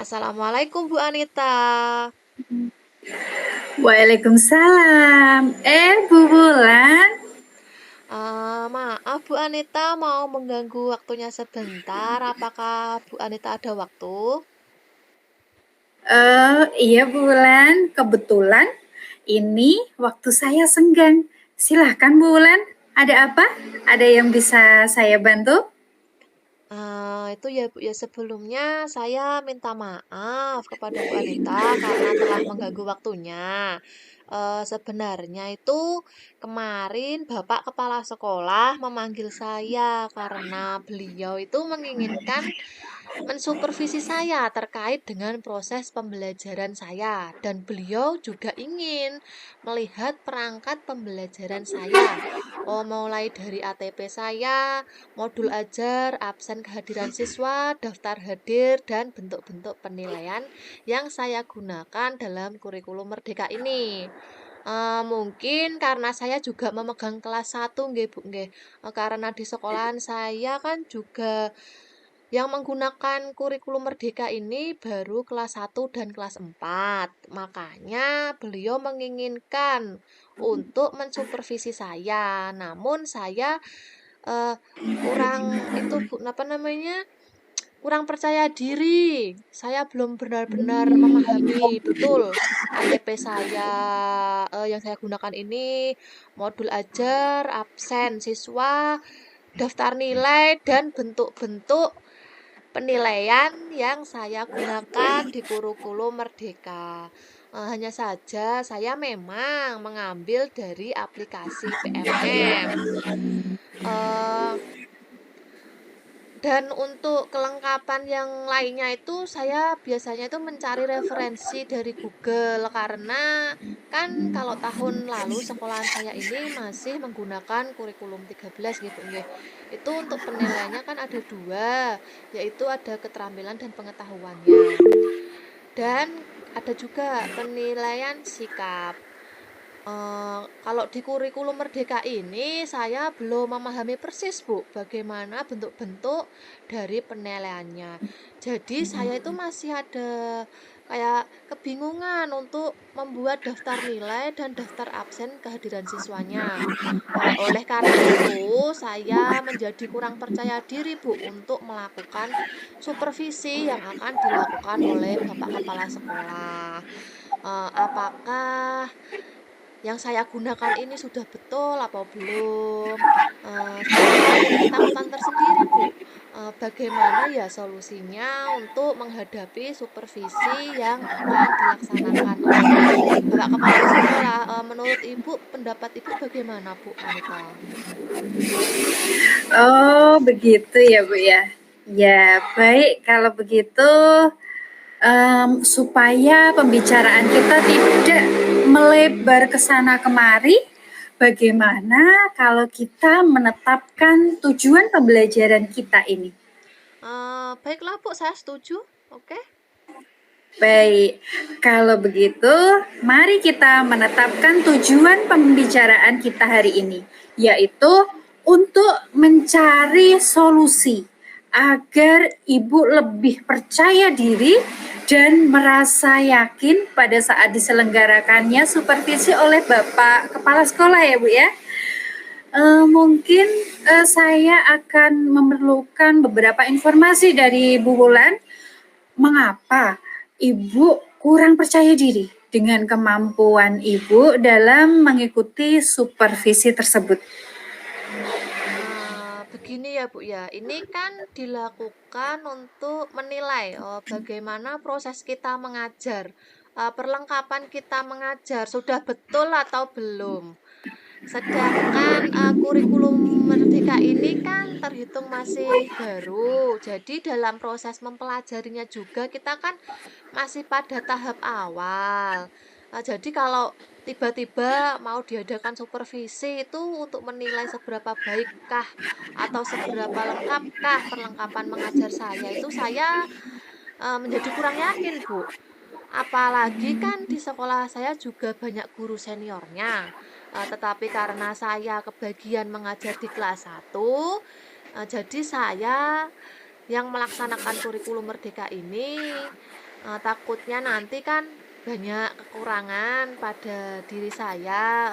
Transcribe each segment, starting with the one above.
Assalamualaikum Bu Anita. Waalaikumsalam. Bu Bulan. Maaf Bu Anita mau mengganggu waktunya sebentar. Apakah Bu Anita ada waktu? Iya Bu Bulan. Kebetulan ini waktu saya senggang. Silahkan Bu Bulan. Ada apa? Ada yang bisa saya bantu? Itu ya Bu ya, sebelumnya saya minta maaf kepada Bu Anita karena telah mengganggu waktunya. Sebenarnya itu kemarin Bapak Kepala Sekolah memanggil saya karena beliau itu menginginkan mensupervisi saya terkait dengan proses pembelajaran saya, dan beliau juga ingin melihat perangkat pembelajaran saya. Mulai dari ATP saya, modul ajar, absen kehadiran siswa, daftar hadir, dan bentuk-bentuk penilaian yang saya gunakan dalam kurikulum Merdeka ini. Mungkin karena saya juga memegang kelas satu, nggih Bu nggih. Karena di sekolahan saya kan juga yang menggunakan kurikulum Merdeka ini baru kelas satu dan kelas 4. Makanya beliau menginginkan untuk mensupervisi saya. Namun saya eh, kurang itu Bu, apa namanya? Kurang percaya diri. Saya belum benar-benar memahami betul ATP saya, yang saya gunakan ini, modul ajar, absen siswa, daftar nilai, dan bentuk-bentuk penilaian yang saya gunakan di kurikulum Merdeka. Hanya saja saya memang mengambil dari aplikasi PMM. Eh, dan untuk kelengkapan yang lainnya itu saya biasanya itu mencari referensi dari Google, karena kan kalau tahun lalu sekolahan saya ini masih menggunakan kurikulum 13 gitu nggih. Itu untuk penilaiannya kan ada dua, yaitu ada keterampilan dan pengetahuannya. Dan ada juga penilaian sikap. Kalau di kurikulum Merdeka ini saya belum memahami persis Bu, bagaimana bentuk-bentuk dari penilaiannya. Jadi saya itu masih ada kayak kebingungan untuk membuat daftar nilai dan daftar absen kehadiran siswanya. Oleh karena itu, saya menjadi kurang percaya diri Bu untuk melakukan supervisi yang akan dilakukan oleh Bapak Kepala Sekolah. Apakah yang saya gunakan ini sudah betul apa belum? Saya mempunyai ketakutan tersendiri, Bu. Bagaimana ya solusinya untuk menghadapi supervisi yang akan dilaksanakan oleh Bapak Kepala Sekolah? Menurut Ibu, pendapat Ibu bagaimana, Bu Anita? Oh, begitu ya Bu ya. Ya, baik kalau begitu supaya pembicaraan kita tidak melebar ke sana kemari, bagaimana kalau kita menetapkan tujuan pembelajaran kita ini? Baiklah, Bu, saya setuju. Oke. Baik, kalau begitu, mari kita menetapkan tujuan pembicaraan kita hari ini, yaitu untuk mencari solusi agar ibu lebih percaya diri dan merasa yakin pada saat diselenggarakannya supervisi oleh Bapak Kepala Sekolah ya Bu ya. Mungkin saya akan memerlukan beberapa informasi dari Bu Wulan. Mengapa Ibu kurang percaya diri dengan kemampuan Ibu dalam mengikuti supervisi tersebut? Begini ya Bu ya, ini kan dilakukan untuk menilai bagaimana proses kita mengajar, perlengkapan kita mengajar sudah betul atau belum. Sedangkan kurikulum Merdeka ini kan terhitung masih baru, jadi dalam proses mempelajarinya juga kita kan masih pada tahap awal. Jadi kalau tiba-tiba mau diadakan supervisi itu untuk menilai seberapa baikkah atau seberapa lengkapkah perlengkapan mengajar saya, itu saya menjadi kurang yakin, Bu. Apalagi kan di sekolah saya juga banyak guru seniornya. Tetapi karena saya kebagian mengajar di kelas satu, jadi saya yang melaksanakan kurikulum Merdeka ini Takutnya nanti kan banyak kekurangan pada diri saya,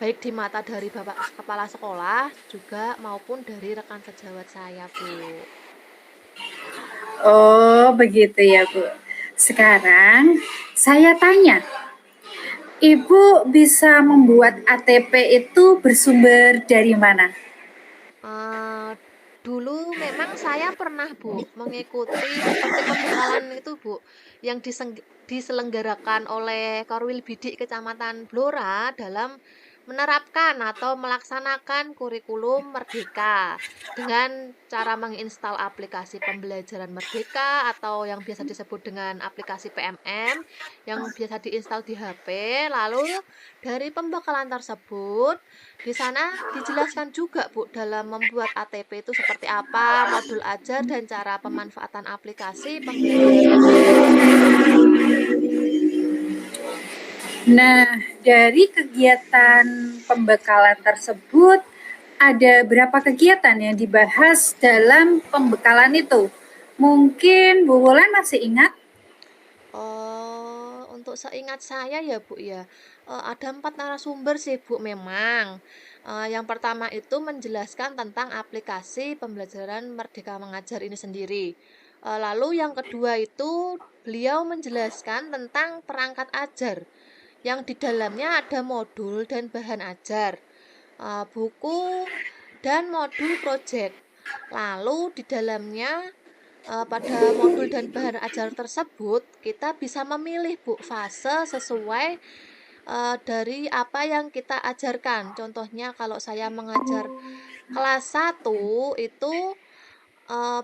baik di mata dari Bapak kepala sekolah juga maupun dari rekan sejawat saya, Bu. Oh, begitu ya, Bu. Sekarang saya tanya, Ibu bisa membuat ATP itu bersumber dari mana? Eee, Dulu memang saya pernah, Bu, mengikuti seperti pembekalan itu, Bu, yang diselenggarakan oleh Korwil Bidik Kecamatan Blora dalam menerapkan atau melaksanakan kurikulum Merdeka dengan cara menginstal aplikasi pembelajaran Merdeka atau yang biasa disebut dengan aplikasi PMM yang biasa diinstal di HP. Lalu dari pembekalan tersebut di sana dijelaskan juga, Bu, dalam membuat ATP itu seperti apa, modul ajar dan cara pemanfaatan aplikasi pembelajaran Merdeka tersebut. Nah, dari kegiatan pembekalan tersebut, ada berapa kegiatan yang dibahas dalam pembekalan itu? Mungkin Bu Wulan masih ingat? Oh, untuk seingat saya ya, Bu, ya, ada 4 narasumber sih, Bu, memang. Yang pertama itu menjelaskan tentang aplikasi pembelajaran Merdeka Mengajar ini sendiri. Lalu yang kedua itu beliau menjelaskan tentang perangkat ajar, yang di dalamnya ada modul dan bahan ajar, buku, dan modul project. Lalu di dalamnya pada modul dan bahan ajar tersebut kita bisa memilih, Bu, fase sesuai dari apa yang kita ajarkan. Contohnya kalau saya mengajar kelas 1 itu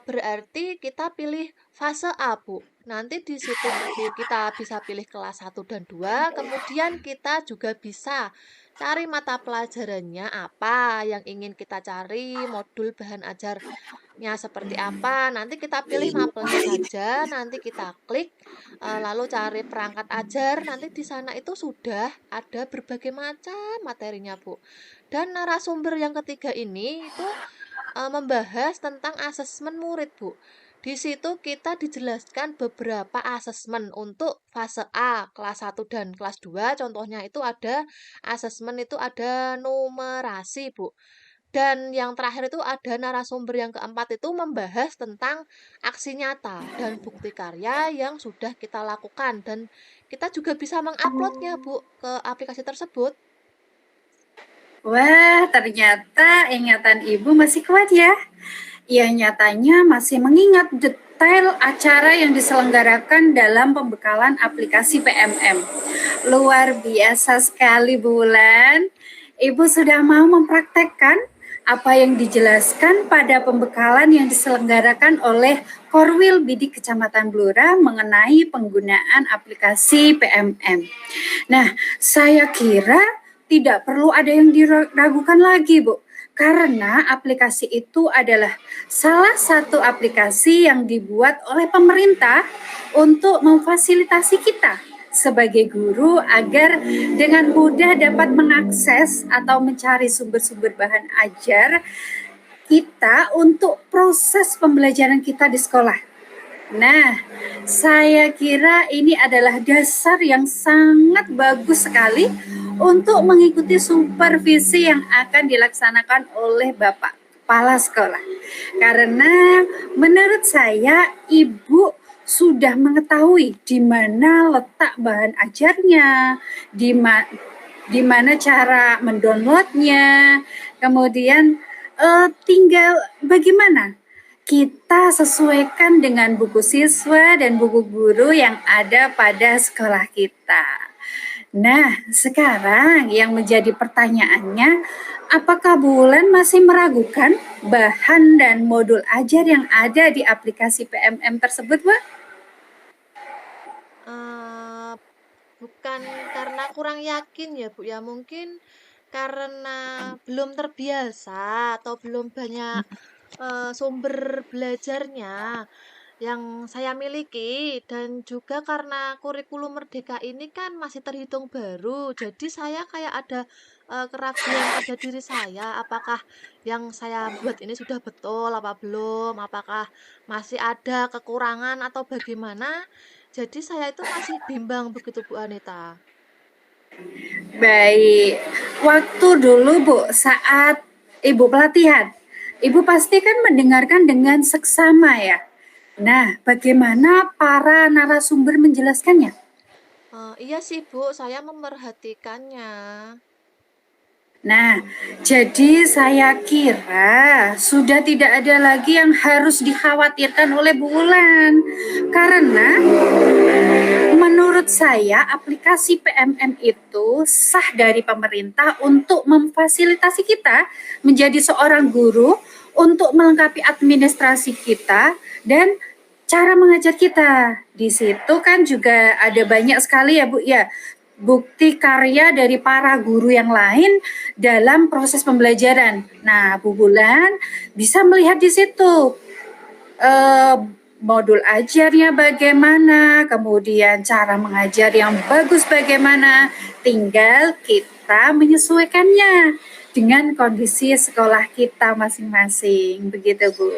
berarti kita pilih fase A, Bu. Nanti di situ kita bisa pilih kelas 1 dan 2, kemudian kita juga bisa cari mata pelajarannya apa yang ingin kita cari, modul bahan ajarnya seperti apa. Nanti kita pilih mapelnya saja, nanti kita klik, lalu cari perangkat ajar, nanti di sana itu sudah ada berbagai macam materinya, Bu. Dan narasumber yang ketiga ini itu membahas tentang asesmen murid, Bu. Di situ kita dijelaskan beberapa asesmen untuk fase A, kelas 1 dan kelas 2. Contohnya itu ada asesmen itu ada numerasi, Bu. Dan yang terakhir itu ada narasumber yang keempat itu membahas tentang aksi nyata dan bukti karya yang sudah kita lakukan. Dan kita juga bisa menguploadnya, Bu, ke aplikasi tersebut. Wah, ternyata ingatan Ibu masih kuat ya. Ia nyatanya masih mengingat detail acara yang diselenggarakan dalam pembekalan aplikasi PMM. Luar biasa sekali, Bu Wulan. Ibu sudah mau mempraktekkan apa yang dijelaskan pada pembekalan yang diselenggarakan oleh Korwil Bidik Kecamatan Blora mengenai penggunaan aplikasi PMM. Nah, saya kira tidak perlu ada yang diragukan lagi, Bu. Karena aplikasi itu adalah salah satu aplikasi yang dibuat oleh pemerintah untuk memfasilitasi kita sebagai guru agar dengan mudah dapat mengakses atau mencari sumber-sumber bahan ajar kita untuk proses pembelajaran kita di sekolah. Nah, saya kira ini adalah dasar yang sangat bagus sekali untuk mengikuti supervisi yang akan dilaksanakan oleh Bapak Kepala Sekolah. Karena menurut saya, Ibu sudah mengetahui di mana letak bahan ajarnya, di mana cara mendownloadnya, kemudian tinggal bagaimana kita sesuaikan dengan buku siswa dan buku guru yang ada pada sekolah kita. Nah, sekarang yang menjadi pertanyaannya, apakah Bu Wulan masih meragukan bahan dan modul ajar yang ada di aplikasi PMM tersebut, Bu? Eh, Bukan karena kurang yakin ya, Bu, ya. Mungkin karena belum terbiasa atau belum banyak sumber belajarnya yang saya miliki, dan juga karena kurikulum Merdeka ini kan masih terhitung baru. Jadi saya kayak ada keraguan pada diri saya, apakah yang saya buat ini sudah betul apa belum? Apakah masih ada kekurangan atau bagaimana? Jadi saya itu masih bimbang begitu Bu Anita. Baik, waktu dulu Bu, saat Ibu pelatihan, Ibu pasti kan mendengarkan dengan seksama ya. Nah, bagaimana para narasumber menjelaskannya? Iya sih Bu, saya memerhatikannya. Nah, jadi saya kira sudah tidak ada lagi yang harus dikhawatirkan oleh Bu Wulan. Karena menurut saya aplikasi PMM itu sah dari pemerintah untuk memfasilitasi kita menjadi seorang guru untuk melengkapi administrasi kita dan cara mengajar kita. Di situ kan juga ada banyak sekali ya Bu ya bukti karya dari para guru yang lain dalam proses pembelajaran. Nah, Bu Bulan bisa melihat di situ eh, modul ajarnya bagaimana, kemudian cara mengajar yang bagus bagaimana, tinggal kita menyesuaikannya dengan kondisi sekolah kita masing-masing, begitu Bu.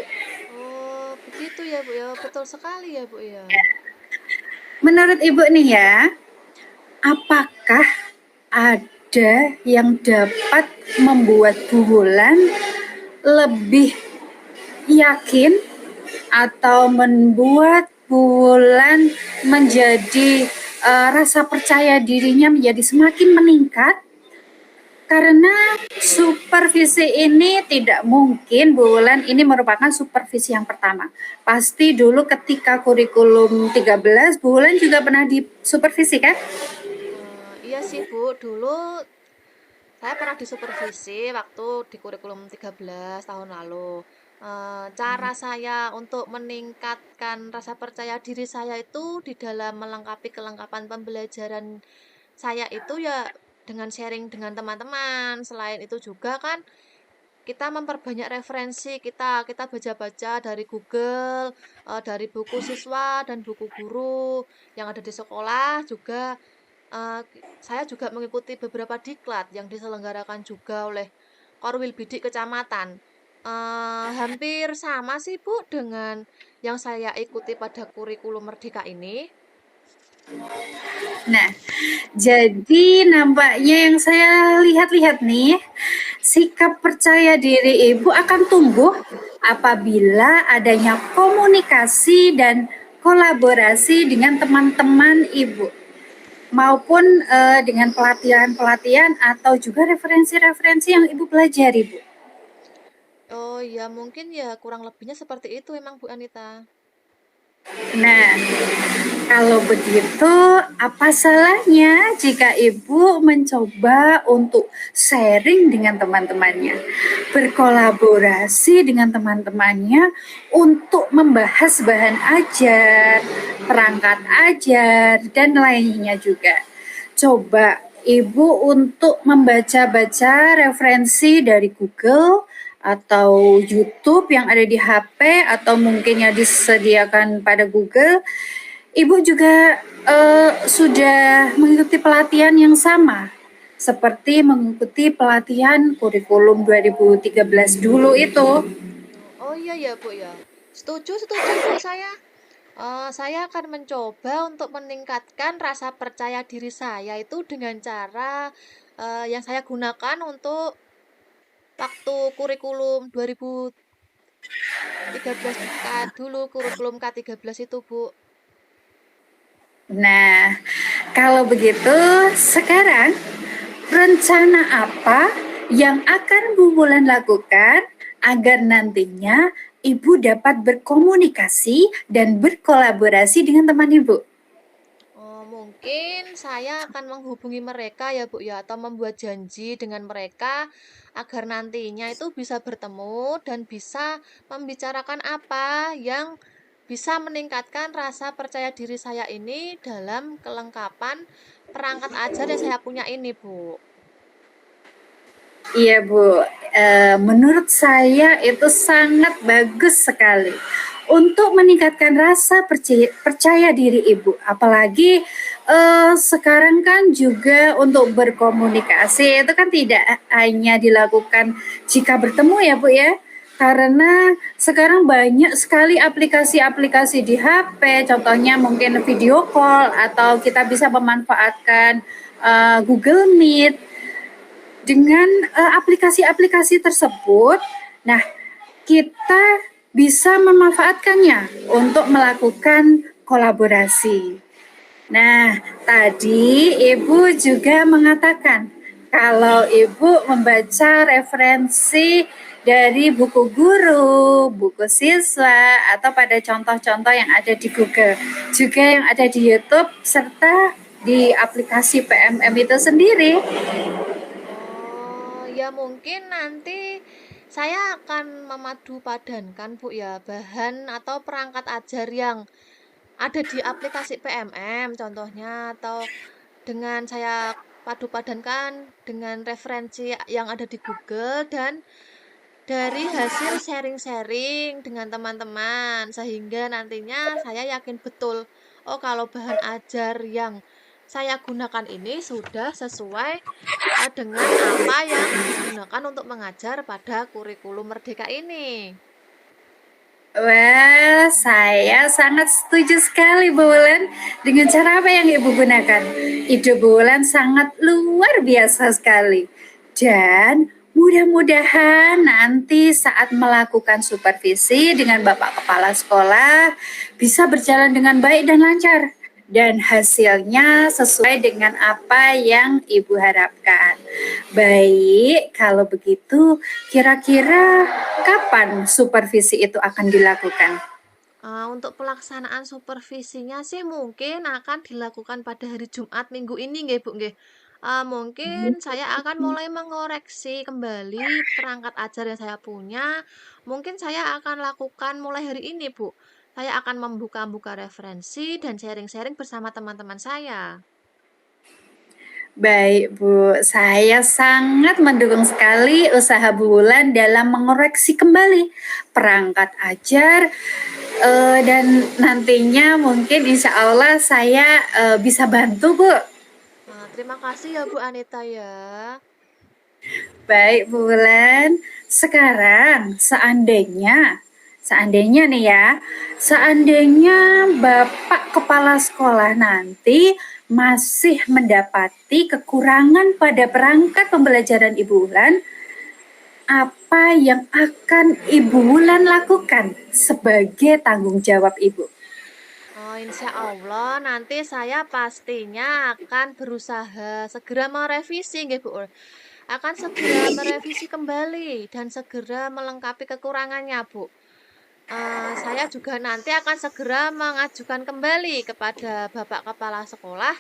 Oh, begitu ya Bu ya, betul sekali ya Bu ya. Menurut Ibu nih ya, apakah ada yang dapat membuat Bu Wulan lebih yakin atau membuat bulan menjadi rasa percaya dirinya menjadi semakin meningkat karena supervisi ini tidak mungkin Bu Wulan ini merupakan supervisi yang pertama. Pasti dulu ketika kurikulum 13 Bu Wulan juga pernah disupervisi kan? Iya sih Bu, dulu saya pernah disupervisi waktu di kurikulum 13 tahun lalu. Cara saya untuk meningkatkan rasa percaya diri saya itu di dalam melengkapi kelengkapan pembelajaran saya itu ya dengan sharing dengan teman-teman. Selain itu juga kan kita memperbanyak referensi kita baca-baca dari Google, dari buku siswa dan buku guru yang ada di sekolah juga. Saya juga mengikuti beberapa diklat yang diselenggarakan juga oleh Korwil Bidik Kecamatan. Hampir sama sih Bu dengan yang saya ikuti pada kurikulum Merdeka ini. Nah, jadi nampaknya yang saya lihat-lihat nih, sikap percaya diri Ibu akan tumbuh apabila adanya komunikasi dan kolaborasi dengan teman-teman Ibu maupun dengan pelatihan-pelatihan atau juga referensi-referensi yang Ibu pelajari, Bu. Oh ya mungkin ya kurang lebihnya seperti itu emang Bu Anita. Nah, kalau begitu, apa salahnya jika Ibu mencoba untuk sharing dengan teman-temannya, berkolaborasi dengan teman-temannya untuk membahas bahan ajar, perangkat ajar, dan lainnya juga. Coba Ibu untuk membaca-baca referensi dari Google atau YouTube yang ada di HP atau mungkin yang disediakan pada Google. Ibu juga sudah mengikuti pelatihan yang sama seperti mengikuti pelatihan kurikulum 2013 dulu itu. Oh iya ya Bu ya. Setuju, setuju Bu saya. Saya akan mencoba untuk meningkatkan rasa percaya diri saya itu dengan cara yang saya gunakan untuk waktu kurikulum 2013 dulu, kurikulum K13 itu, Bu. Nah, kalau begitu sekarang rencana apa yang akan Bu Wulan lakukan agar nantinya Ibu dapat berkomunikasi dan berkolaborasi dengan teman Ibu? Mungkin saya akan menghubungi mereka ya, Bu ya, atau membuat janji dengan mereka agar nantinya itu bisa bertemu dan bisa membicarakan apa yang bisa meningkatkan rasa percaya diri saya ini dalam kelengkapan perangkat ajar yang saya punya ini, Bu. Iya Bu, menurut saya itu sangat bagus sekali untuk meningkatkan rasa percaya diri Ibu. Apalagi sekarang kan juga untuk berkomunikasi itu kan tidak hanya dilakukan jika bertemu ya Bu ya, Karena sekarang banyak sekali aplikasi-aplikasi di HP, contohnya mungkin video call atau kita bisa memanfaatkan Google Meet. Dengan aplikasi-aplikasi tersebut, nah kita bisa memanfaatkannya untuk melakukan kolaborasi. Nah, tadi Ibu juga mengatakan kalau Ibu membaca referensi dari buku guru, buku siswa, atau pada contoh-contoh yang ada di Google, juga yang ada di YouTube, serta di aplikasi PMM itu sendiri. Oh, ya mungkin nanti saya akan memadu padankan Bu ya bahan atau perangkat ajar yang ada di aplikasi PMM contohnya atau dengan saya padu padankan dengan referensi yang ada di Google dan dari hasil sharing-sharing dengan teman-teman sehingga nantinya saya yakin betul oh kalau bahan ajar yang saya gunakan ini sudah sesuai dengan apa yang digunakan untuk mengajar pada kurikulum Merdeka ini. Wah, saya sangat setuju sekali Bu Wulan dengan cara apa yang Ibu gunakan. Ide Bu Wulan sangat luar biasa sekali. Dan mudah-mudahan nanti saat melakukan supervisi dengan Bapak Kepala Sekolah bisa berjalan dengan baik dan lancar. Dan hasilnya sesuai dengan apa yang Ibu harapkan. Baik, kalau begitu kira-kira kapan supervisi itu akan dilakukan? Untuk pelaksanaan supervisinya sih mungkin akan dilakukan pada hari Jumat minggu ini nggih Bu nggih. Mungkin saya akan mulai mengoreksi kembali perangkat ajar yang saya punya. Mungkin saya akan lakukan mulai hari ini Bu. Saya akan membuka-buka referensi dan sharing-sharing bersama teman-teman saya. Baik Bu, saya sangat mendukung sekali usaha Bu Wulan dalam mengoreksi kembali perangkat ajar dan nantinya mungkin insya Allah saya bisa bantu Bu. Terima kasih ya Bu Anita ya. Baik Bu Wulan, sekarang seandainya nih ya, seandainya Bapak Kepala Sekolah nanti masih mendapati kekurangan pada perangkat pembelajaran Ibu Wulan, apa yang akan Ibu Wulan lakukan sebagai tanggung jawab Ibu? Insya Allah nanti saya pastinya akan berusaha segera merevisi nggih Bu. Akan segera merevisi kembali dan segera melengkapi kekurangannya Bu. Saya juga nanti akan segera mengajukan kembali kepada Bapak Kepala Sekolah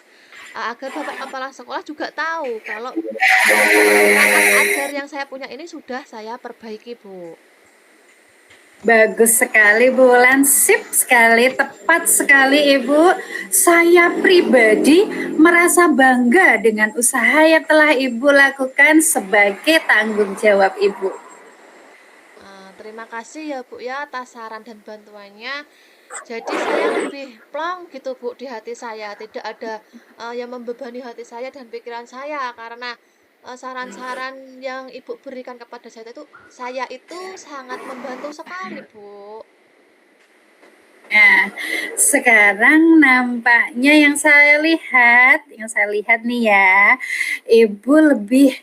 agar Bapak Kepala Sekolah juga tahu kalau perangkat ajar yang saya punya ini sudah saya perbaiki Bu. Bagus sekali Bu Wulan, sip sekali, tepat sekali Ibu. Saya pribadi merasa bangga dengan usaha yang telah Ibu lakukan sebagai tanggung jawab Ibu. Terima kasih ya Bu ya atas saran dan bantuannya. Jadi saya lebih plong gitu Bu di hati saya, tidak ada yang membebani hati saya dan pikiran saya karena saran-saran yang Ibu berikan kepada saya itu sangat membantu sekali Bu. Nah, sekarang nampaknya yang saya lihat nih ya, Ibu lebih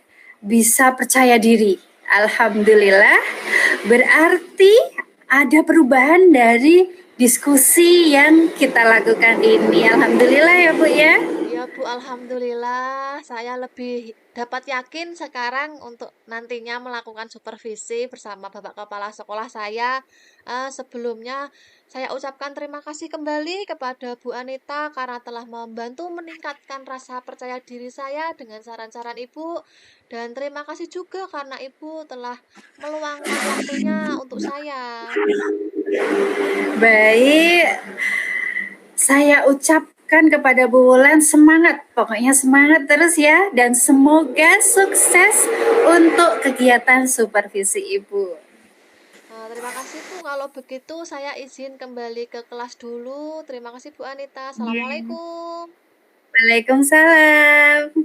bisa percaya diri. Alhamdulillah, berarti ada perubahan dari diskusi yang kita lakukan ini. Alhamdulillah ya Bu ya. Ya Bu, alhamdulillah saya lebih dapat yakin sekarang untuk nantinya melakukan supervisi bersama Bapak Kepala Sekolah saya. Sebelumnya saya ucapkan terima kasih kembali kepada Bu Anita karena telah membantu meningkatkan rasa percaya diri saya dengan saran-saran Ibu. Dan terima kasih juga karena Ibu telah meluangkan waktunya untuk saya. Baik, saya ucapkan kepada Bu Wulan semangat, pokoknya semangat terus ya, dan semoga sukses untuk kegiatan supervisi Ibu. Terima kasih Bu. Kalau begitu saya izin kembali ke kelas dulu. Terima kasih Bu Anita. Assalamualaikum. Waalaikumsalam.